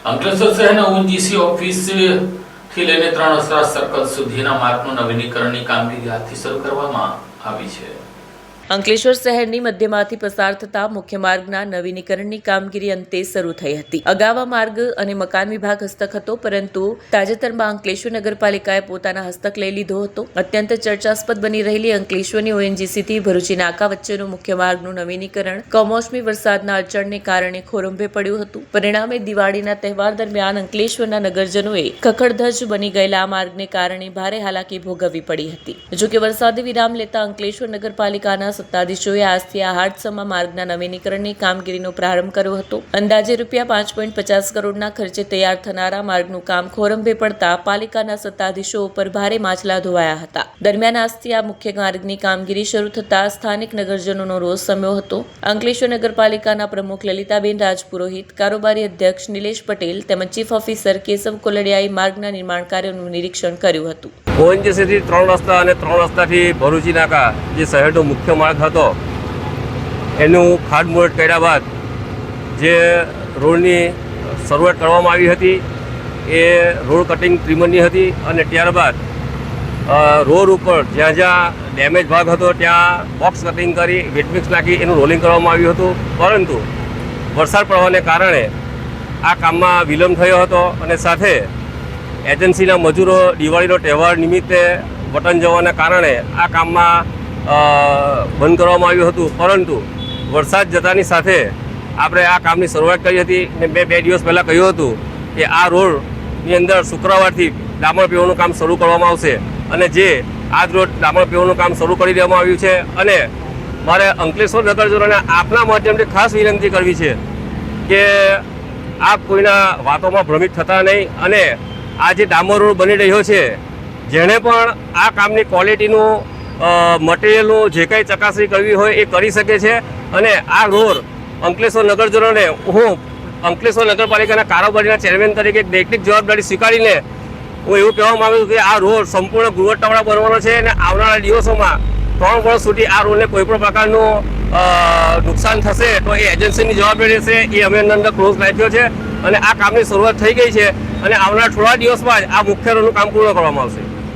અંકલેશ્વર શહેરના ઓએનજીસી ઓફિસથી લઈને 3 રસ્તા સર્કલ સુધીના માર્ગનું નવીનીકરણની કામગીરી આજથી શરૂ કરવામાં આવી છે। અંકલેશ્વર શહેરની મધ્યમાંથી પસાર થતા મુખ્ય માર્ગના નવીનીકરણની કામગીરી અંતે શરૂ થઈ હતી। અગાઉ માર્ગ અને મકાન વિભાગ હસ્તક હતો, પરંતુ તાજેતરમાં અંકલેશ્વર નગરપાલિકાએ પોતાના હસ્તક લઈ લીધો હતો। અત્યંત ચર્ચાસ્પદ બની રહેલી અંકલેશ્વરની ઓએનજીસીથી ભરૂચી નાકા વચ્ચેનું મુખ્ય માર્ગનું નવીનીકરણ કમોસમી વરસાદના અડચણને કારણે ખોરંભે પડ્યું હતું। પરિણામે દિવાળીના તહેવાર દરમિયાન અંકલેશ્વરના નગરજનોએ ખખડધજ બની ગયેલા આ માર્ગને કારણે ભારે હાલાકી ભોગવવી પડી હતી। જોકે વરસાદે વિરામ લેતા અંકલેશ્વર નગરપાલિકાના સત્તાધીશોએ આજથી આ હાટસમા માર્ગના નવીનીકરણની કામગીરીનો પ્રારંભ કર્યો હતો। અંદાજે ₹5.50 કરોડના ખર્ચે તૈયાર થનારા માર્ગનું કામ ખોરંભે પડતા પાલિકાના સત્તાધીશો ઉપર ભારે માછલા ધોવાયા હતા। દરમિયાન આજથી આ મુખ્ય માર્ગની કામગીરી શરૂ થતા સ્થાનિક નગરજનોનો રોષ સમ્યો હતો। અંકલેશ્વર નગરપાલિકાના પ્રમુખ લલિતાબેન રાજપુરોહિત, કારોબારી અધ્યક્ષ નિલેશ પટેલ તેમજ ચીફ ઓફિસર કેશવ કોલડિયાએ માર્ગના નિર્માણ કાર્યોનું નિરીક્ષણ કર્યું હતું। ઓએનજીસીથી 3 રસ્તા અને 3 રસ્તાથી ભરૂચી નાકા જે શહેરનો મુખ્ય માર્ગ હતો એનું ખાતમુહૂર્ત કર્યા બાદ જે રોડની શરૂઆત કરવામાં આવી હતી એ રોડ કટિંગ ત્રિમની હતી અને ત્યારબાદ રોડ ઉપર જ્યાં જ્યાં ડેમેજ ભાગ હતો ત્યાં બોક્સ કટિંગ કરી વેટમિક્સ નાખી એનું રોલિંગ કરવામાં આવ્યું હતું। પરંતુ વરસાદ પડવાને કારણે આ કામમાં વિલંબ થયો હતો અને સાથે એજન્સીના મજૂરો દિવાળીનો તહેવાર નિમિત્તે વતન જવાના કારણે આ કામમાં બંધ કરવામાં આવ્યું હતું। પરંતુ વરસાદ જતાની સાથે આપણે આ કામની શરૂઆત કરી હતી અને મેં 2 દિવસ પહેલાં કહ્યું હતું કે આ રોડની અંદર શુક્રવારથી ડામર પીવાનું કામ શરૂ કરવામાં આવશે અને જે આજ રોજ ડામર પીવાનું કામ શરૂ કરી દેવામાં આવ્યું છે। અને મારે અંકલેશ્વર નગરજનોને આપના માધ્યમથી ખાસ વિનંતી કરવી છે કે આપ કોઈના વાતોમાં ભ્રમિત થતા નહીં અને આ જે ડામર રોડ બની રહ્યો છે જેણે પણ આ કામની ક્વોલિટીનું મટીરિયલનું જે કંઈ ચકાસણી કરવી હોય એ કરી શકે છે। અને આ રોડ અંકલેશ્વર નગરજનોને હું અંકલેશ્વર નગરપાલિકાના કારોબારીના ચેરમેન તરીકે એક નૈતિક જવાબદારી સ્વીકારીને હું એવું કહેવા માગું છું કે આ રોડ સંપૂર્ણ ગુણવત્તાવાળો બનવાનો છે અને આવનારા દિવસોમાં 3 વર્ષ સુધી આ રોડને કોઈપણ પ્રકારનું નુકસાન થશે તો એ એજન્સીની જવાબદારી છે એ અમે અંદર ક્લોઝ રાખ્યો છે અને આ કામની શરૂઆત થઈ ગઈ છે અને આવનારા થોડા દિવસમાં જ આ મુખ્ય રોડનું કામ પૂર્ણ કરવામાં આવશે।